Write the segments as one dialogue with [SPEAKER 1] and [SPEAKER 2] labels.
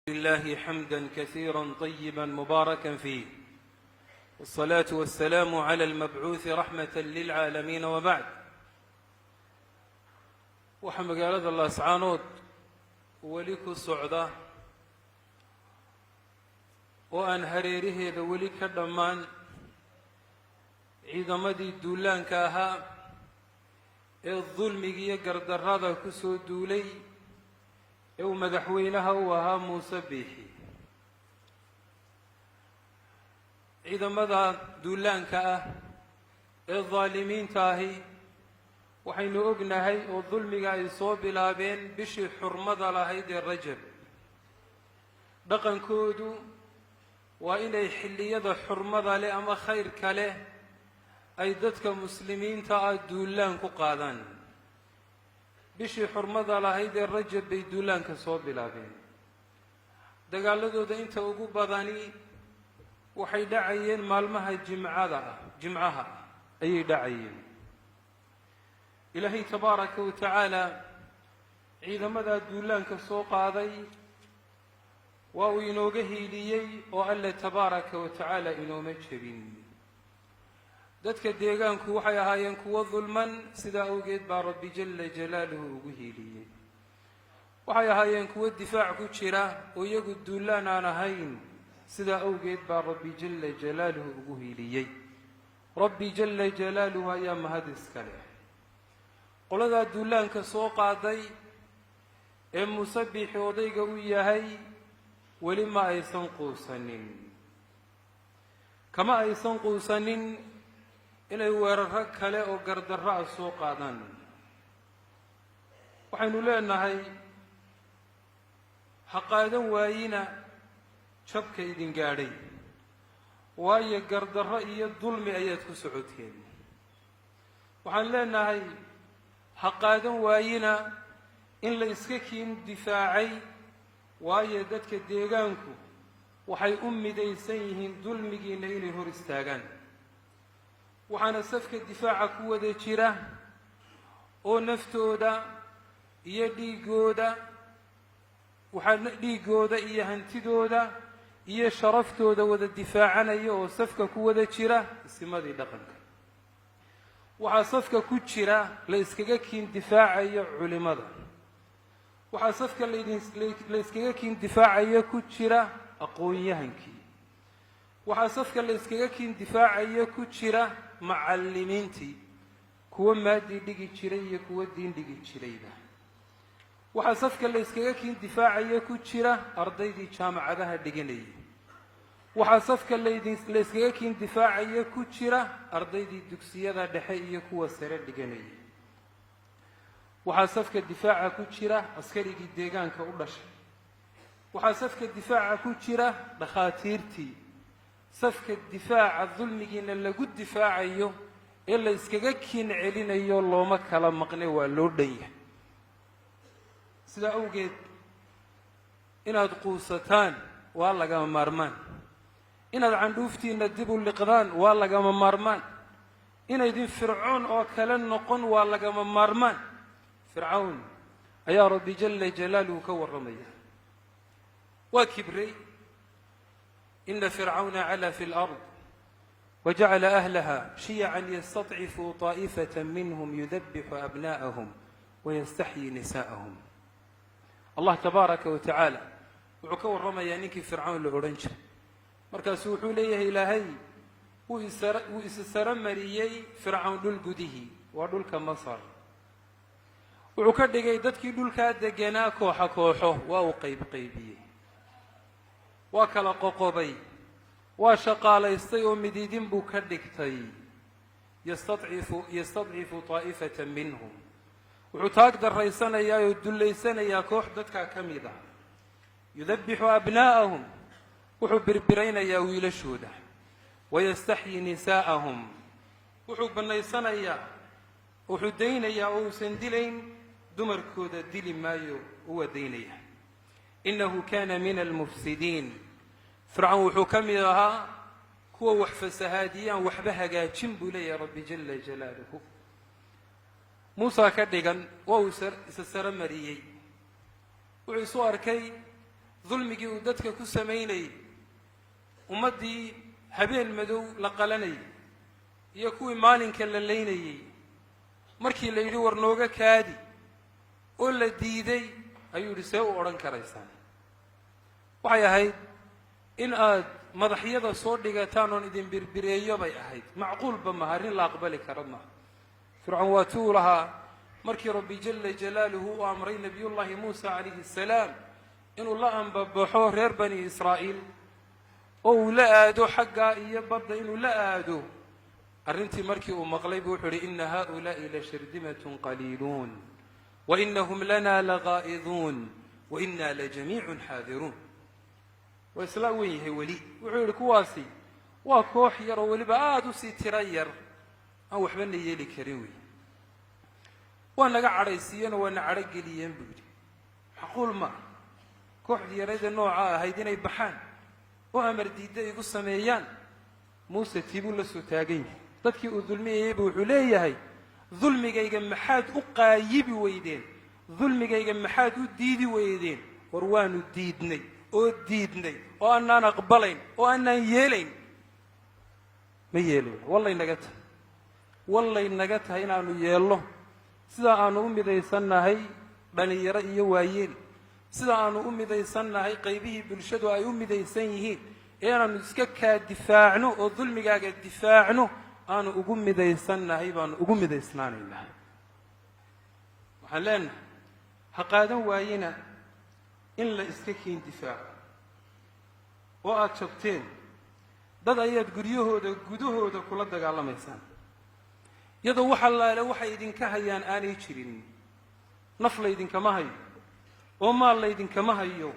[SPEAKER 1] لله حمدا كثيرا طيبا مباركا فيه، والصلاة والسلام على المبعوث رحمة للعالمين. وبعد، waxaa magaalada Laascaanood weli ku socda oo aan hareeraheeda weli ka dhammaan ciidamadii duulaanka ahaa ee dulmiga iyo gardarrada ku soo duulay ee uu madaxweynaha u ahaa Muuse Biixi. ciidamada duulaanka ah ee dhaalimiinta ahi waxaynu ognahay oo dulmiga ay soo bilaabeen bishii xurmada lahayd ee Rajab. dhaqankoodu waa inay xilliyada xurmada leh ama khayrka leh ay dadka muslimiinta ah duulaan ku qaadaan. bishii xurmada lahayd ee Rajab bay duulaanka soo bilaabeen. dagaaladooda inta ugu badani waxay dhacayeen maalmaha jimcaha ayay dhacayeen. ilaahay tabaaraka wa tacaala ciidamada duulaanka soo qaaday waa uu inooga hiiliyey oo alle tabaaraka wa tacaala inooma jebin. dadka deegaanku waxay ahaayeen kuwo dulman, sidaa awgeed baa rabbi jalla jalaaluhu ugu hiiliyey. waxay ahaayeen kuwo difaac ku jira oo iyagu duulaan aan ahayn, sidaa awgeed baa rabbi jalla jalaaluhu ugu hiiliyey. rabbi jalla jalaaluhu ayaa mahad iska leh. qoladaa duulaanka soo qaaday ee Muuse Biixi odayga u yahay weli ma aysan quusanin. kama aysan quusanin inay weeraro kale oo gardarro ah soo qaadaan. waxaynu leenahay ha qaadan waayina jabka idin gaadhay, waayo gardarro iyo dulmi ayaad ku socoteen. waxaan leenahay ha qaadan waayina in la iska kiin difaacay, waayo dadka deegaanku waxay u midaysan yihiin dulmigiina inay hor istaagaan. waxaana safka difaaca ku wada jira oo naftooda iyo dhiigooda iyo hantidooda iyo sharaftooda wada difaacanaya oo safka ku wada jira isimadii dhaqanka. waxaa safka ku jira la iskaga kiin difaacayo culimada. waxaa safka la iskaga kiin difaacayo ku jira aqoon-yahankii. waxaa safka la iskaga kiin difaacayo ku jira macallimiintii, kuwa maadii dhigi jiray iyo kuwa diin dhigi jirayba. waxaa safka la iskaga kiin difaacayo ku jira ardaydii jaamacadaha dhiganayay. waxaa safka la iskaga kiin difaacayo ku jira ardaydii dugsiyada dhexe iyo kuwa sare dhiganayay. waxaa safka difaaca ku jira askarigii deegaanka u dhashay. waxaa safka difaaca ku jira dhakhaatiirtii. safka difaaca dulmigiina lagu difaacayo ee la iskaga kiin celinayo looma kala maqne, waa loo dhan yahay. sidaa awgeed inaad quusataan waa lagama maarmaan. inaad candhuuftiinna dib u liqdaan waa lagama maarmaan. inaydin fircoon oo kale noqon waa lagama maarmaan. fircawn ayaa rabbi jalla jalaaluhu ka warramaya. waa kibray. ina fircawna calaa fi lard wajacala ahlaha shiyacan yastadcifu taa'ifata minhum yudabixu abnaa'ahum wayastaxyi nisaa'ahum. allah tabaaraka wa tacaala wuxuu ka warramayaa ninkii fircawn la odhan jiray. markaasuu wuxuu leeyahay ilaahay wuu isa saro mariyey fircawn dhul gudihii, waa dhulka masar. wuxuu ka dhigay dadkii dhulkaa deganaa kooxo, waa uu qaybiyey, waa kala qoqobay, waa shaqaalaystay oo midiidin buu ka dhigtay. yastadcifu taa'ifata minhum, wuxuu taag daraysanayaa oo dullaysanayaa koox dadkaa ka mid ah. yudabixu abnaa'ahum, wuxuu birbiraynayaa wiilashooda. wayastaxyi nisaa'ahum, wuxuu bannaysanayaa, wuxuu daynayaa oo uusan dilayn dumarkooda, dili maayo, uwa daynaya. innahu kaana min almufsidiin, fircawn wuxuu ka mid ahaa kuwa wax fasahaadiyaan waxba hagaajin buu leeyahay rabbi jalla jalaaluhu. muusa ka dhigan waa uu isa saro mariyey. wuxuu isu arkay ظلمي ودتك كسميني ومدي هبين مدو لقلني يكوي مالين كالليني مركي اللي يدور نوغا كادي ولا ديدي أيو رساو أوران كريسان وحي هاي إن آد مضحية صور ديغتانون إذن بربرية بي أهيد معقول بمهارين لا أقبلك ربنا فرعون واتولها مركي ربي جل جلاله وأمري نبي الله موسى عليه السلام إنه الله أنببحوه رير بني إسرائيل أو لا آدو حقا إيبابدا إنه لا آدو أرنتي مركي ومغلب وحري إن هؤلاء لشردمة قليلون وإنهم لنا لغائظون وإنا لجميع حاذرون وإسلاويه ولي وحري كواسي وكوح يرو ولبآدو سيترير أو حبني يلي كريوي وأنا قاعد يسيان وأنا عرق لي ينبغي حقول ما كوح يريد النوع هيدين يبحان وأمر ديدا يقول سميان موسى تيبو لسو تاقين dadkii uu dulmiyay wuxuu leeyahay dulmigayga maxaad u qaayibi weydeen dulmigayga maxaad u diidi weydeen war waanu diidnay oo aanan aqbalayn oo aanan yeelayn ma yeelayn wallahi naga tahay inaanu yeelno sida aanu u midaysannahay dhalinyaro iyo waayeel sida aanu u midaysannahay qaybihii bulshadu ay u midaysan yihiin ee aanu iska ka difaacno oo dulmigaaga difaacno أنا أقوم مديسنا هيبان أقوم مديسنا لله وحلنا هقادا واينا إن لا إسكين دفاع وأتشبتين ضد أيات جدوه ده كل ده على ميسان يدو وحلا لو حيدين كهيان آني تشرين نفل يدين كما هي وما الله يدين كما هيو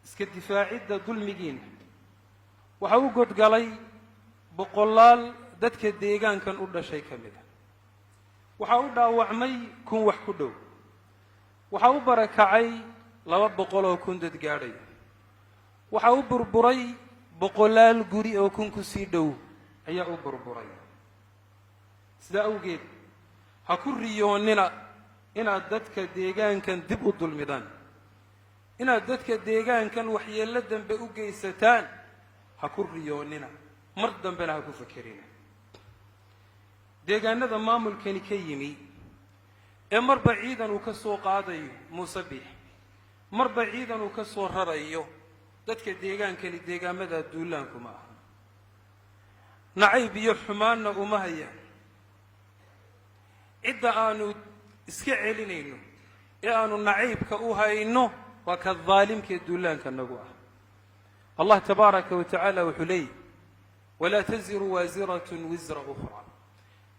[SPEAKER 1] إسك الدفاع ده ظلمين وحوجد قالي boqolaal dadka deegaankan u dhashay kamid waxa uu dhaawacmay kun wax ku dhow waxa uu barakacay 200 oo kun dad gaadhay waxa uu burburay boqolaal guri oo kun ku sii dhow ayaa uu burburay sida awgeed ha ku riyoonina inaad dadka deegaankan dib u dulmidaan inaad dadka deegaankan waxyeello dambe u geysataan ha ku riyoonina مرد بنا هكو فكرين ديغانا ذا مامل كان كيمي مر بعيدا وكسو قاضي مصبيح مر بعيدا وكسو هريو دتك ديغان كان ديغان مدى دولانكم نعيب يحمانا ومهيا إذا آنو اسكعلينينو آنو نعيب كأوهاينو وكالظالم كدولان كان نقوه الله تبارك وتعالى وحلي ولا تزر وازرة وزر أخرى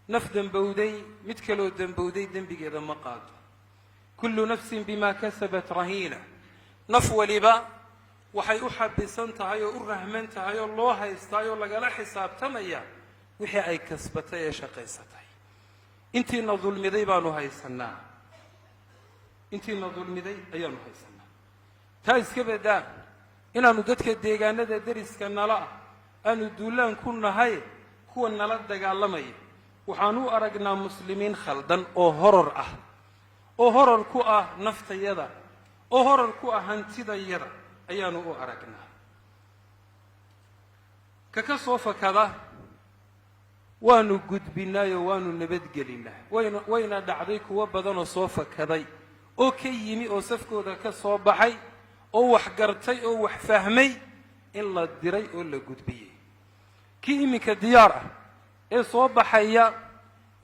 [SPEAKER 1] نفدا بودي متكلو دم بودي دم بقيدا مقاد كل نفس بما كسبت رهينة نفو لبا وحي أحب سنتها يؤرهمن تها الله يستايو لقلا حساب تميا وحي أي كسبتي شقيستي انتي نظل مذي بانو هاي سنة انتي نظل مذي أيانو هاي سنة تايس كبدا إنا ندتك الديغانة درس كنالا أنو دولان كنا هاي كون نلد دقالمي وحانو أرقنا مسلمين خلدن أو هرر كو نفط يدا أو هرر كو هنتي دا يدا أيانو أرقنا ككسوف كذا وانو قد بنايو وانو نبت قلينا وين دعضيك وبدن صوف كذا أو كيمي أو سفكو ذا كسوف بحي أو وحقرتي أو وحفهمي إلا الدري أو اللي قد بيه كيمي كديارة إيه صوب بحيا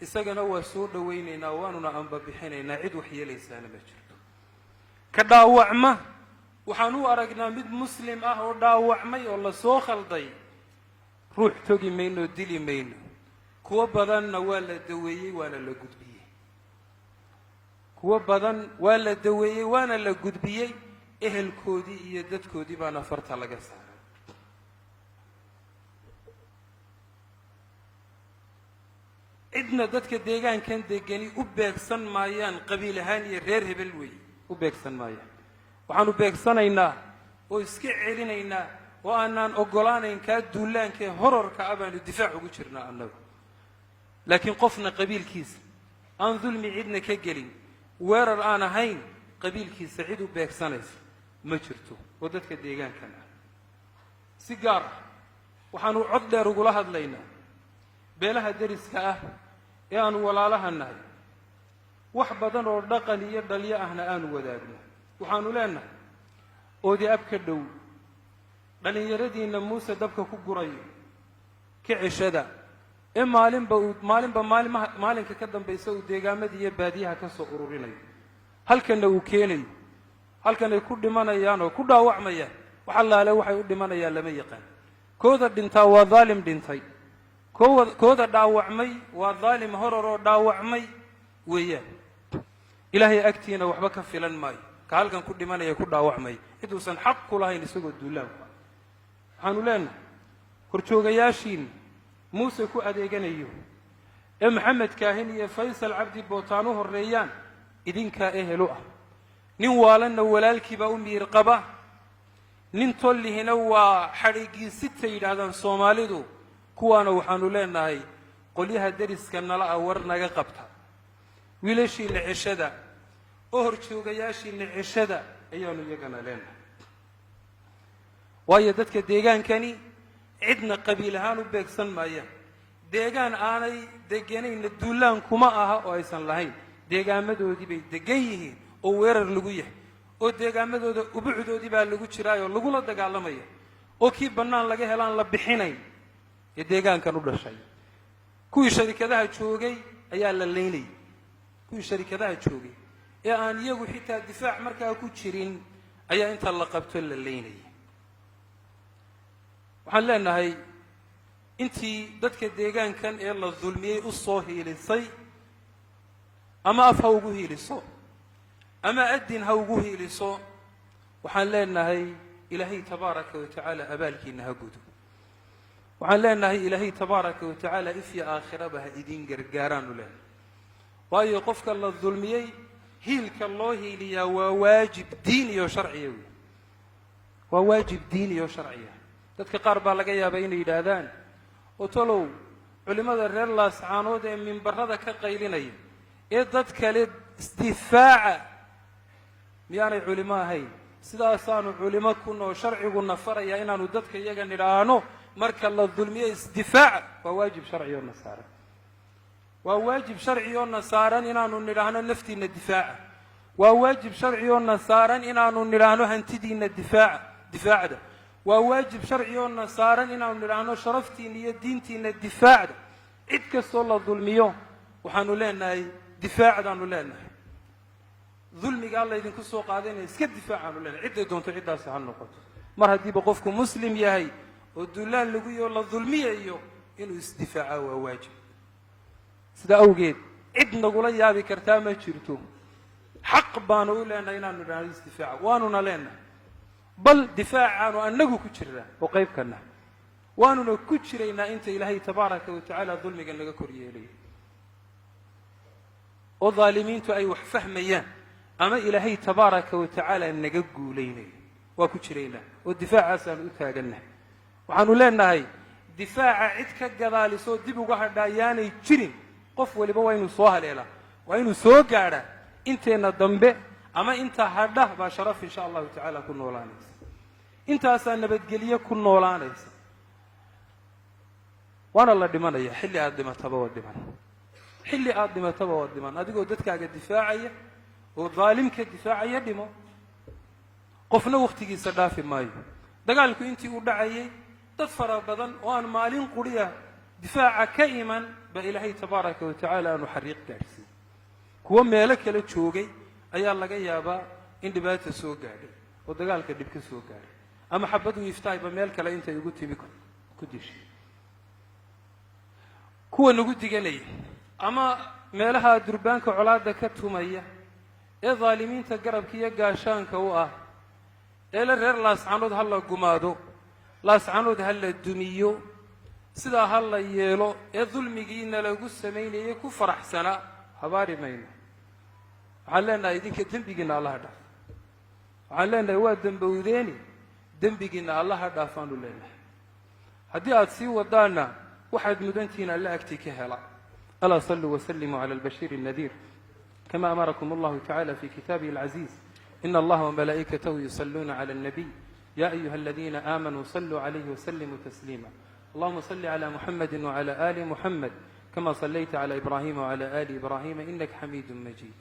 [SPEAKER 1] إساقنا وسود ويننا واننا أنبا بحينينا عد وحيا ليسانا مجرد كداوعمة وحانو أرقنا مد مسلم أهو داوعمي والله سوخل ضي روح توقي مينو ديلي مينو كوا بدن ولا دويي وانا لقد بيه كوا بدن ولا دويي وانا لقد بيه إيه الكودي يدد كودي بانا فرطة لقصار إدنا دتك ديجان كان ديجاني وبيكسن مايان قبيل هاني رير هبلوي وبيكسن مايان وحنو بيكسن إنا ويسكع علينا وأنا أقولان إن كدولان كهرر كأبان الدفاع وجرنا النبي لكن قفنا قبيل كيس أن ظلم عدنا كجلين ورر أنا هين قبيل كيس عيد وبيكسنس ma jirto oo dadka deegaankan ah si gaar ah waxaanu cod dheer ugula hadlaynaa beelaha deriska ah ee aanu walaalaha nahay wax badan oo dhaqan iyo dhalyo ahna aanu wadaagno waxaanu leenahay oodi ab ka dhow dhallinyaradiinna muuse dabka ku gurayo ka ceshada ee maalinka ka dambaysa uu deegaamadii iyo baadiyaha ka soo ururinayo halkanna uu keenayo halkanay ku dhimanayaan oo ku dhaawacmayaan wax allaale waxay u dhimanayaan lama yaqaan kooda dhintaa waa daalim dhintay kooda dhaawacmay waa daalim horor oo dhaawacmay weeyaan ilaahay agtiina waxba ka filan maayo ka halkan ku dhimanaya ku dhaawacmay ciduusan xaq ku lahayn isagoo duulaanku waxaanu leenahay horjoogayaashiin muuse ku adeeganayo ee maxamed kaahin iyo faysal cabdi bootaan u horreeyaan idinkaa ehelu ah nin waalanna walaalkiibaa u miyir qaba nin tollihina waa xadhiggii sita yidhaahdaan soomaalidu kuwaana waxaanu leenahay qolyaha deriska nala ah war naga qabta wiilashiinna ceshada oo horjoogayaashiinna ceshada ayaanu iyagana leenahay waayo dadka deegaankani cidna qabiil ahaan u beegsan maayaan deegaan aanay deganayna duulaan kuma aha oo aysan lahayn deegaamadoodii bay degan yihiin oo weerar lagu yahay oo deegaamadooda ubucdoodii baa lagu jiraayoo lagula dagaalamaya oo kii bannaan laga helaan la bixinayn ee deegaankan u dhashay kuwii sharikadaha joogay ayaa la leynayay kuwii sharikadaha joogay ee aan iyagu xitaa difaac markaa ku jirin ayaa inta la qabto la leynayay waxaan leenahay intii dadka deegaankan ee la dulmiyey u soo hiilisay ama af ha ugu hiiliso ama adin ha ugu hiiliso waxaan leenahay ilaahay tabaaraka wa tacaala abaalkiina ha gudo waxaan leenahay ilaahay tabaaraka wa tacaala ifya aakhiraba ha idin gargaaraanu leenahay waayo qofka la dulmiyey hiilka loo hiiliyaa waa waajib diini oo sharciya wey waa waajib diini oo sharciya dadka qaar baa laga yaabaa inay yidhaahdaan oo talow culimmada reer laascaanood ee mimbarada ka qaylinaya ee dad kale isdifaaca miyaanay culimo ahayn sidaasaanu culimo ku noo sharciguna faraya inaanu dadka iyaga nidhaahno marka la dulmiyo isdifaaca waa waajib sharci oo nasaaran waa waajib sharci oo nasaaran inaanu nidhaahno naftiina difaaca waa waajib sharci oo nasaaran inaanu nidhaahno hantidiina difaacda waa waajib sharci oo nasaaran inaanu nidhaahno sharaftiina iyo diintiina difaacda cid kastoo la dulmiyo waxaanu leenahay difaacdaanu leenahay dulmiga alla idinku soo qaadayna iska difaacaanu leenahay cidday doonto ciddaasi ha noqoto mar haddiiba qofku muslim yahay oo duulaan lagu yaho la dulmiyayo inuu isdifaaca waa waajib sidaa awgeed cid nagula yaabi kartaa ma jirto xaq baanu u leenahay inaanu nidhaahno isdifaaca waanuna leenahay bal difaacaanu annagu ku jirnaa oo qaybkana waanuna ku jiraynaa inta ilaahay tabaaraka wa tacaala dulmiga naga kor yeelayo oo daalimiintu ay wax fahmayaan ama ilaahay tabaaraka wa tacaala naga guulaynayo waa ku jiraynaa oo difaacaasaan u taagannahay waxaanu leenahay difaaca cid ka gadaalisoo dib uga hadhaa yaanay jirin qof waliba waa inuu soo haleelaa waa inuu soo gaadhaa inteenna dambe ama intaa hadha baa sharaf insha allahu tacaala ku noolaanaysa intaasaa nabadgelye ku noolaanaysa waana la dhimanaya xilli aad dhimataba waa dhiman xilli aad dhimataba waa dhiman adigoo dadkaaga difaacaya oo daalimka difaacaya dhimo qofna wakhtigiisa dhaafi maayo dagaalku intii uu dhacayay dad fara badan oo aan maalin quriya difaaca ka iman baa ilaahay tabaaraka wa tacaala aanu xariiq gaadhsiin kuwa meelo kala joogay ayaa laga yaabaa in dhibaata soo gaadhay oo dagaalka dhib ka soo gaadhay ama xabadu iftahayba meel kale intay ugu timi ku dishay kuwa nagu diganaya ama meelaha durbaanka colaadda ka tumaya ee daalimiinta garabka iyo gaashaanka u ah ee la reer laascaanood ha la gumaado laascaanood ha la dumiyo sidaa ha la yeelo ee dulmigiina lagu samaynayay ku faraxsanaa habaari mayno waxaan leenahay idinka dembigiina allaha dhaaf waxaan leenahay waa dembowdeeni dembigiina allaha dhaafaanu leenahay haddii aad sii wadaana waxaad mudantihiin alla agtii ka hela alaa saluu wasallimuu cala albashiir الnadiir kama amarakum allahu tacala fi kitaabihi alcaziiz إن الله وملائكته يصلون على النبي يا أيها الذين آمنوا صلوا عليه وسلموا تسليما اللهم صل على محمد وعلى آل محمد كما صليت على إبراهيم وعلى آل إبراهيم إنك حميد مجيد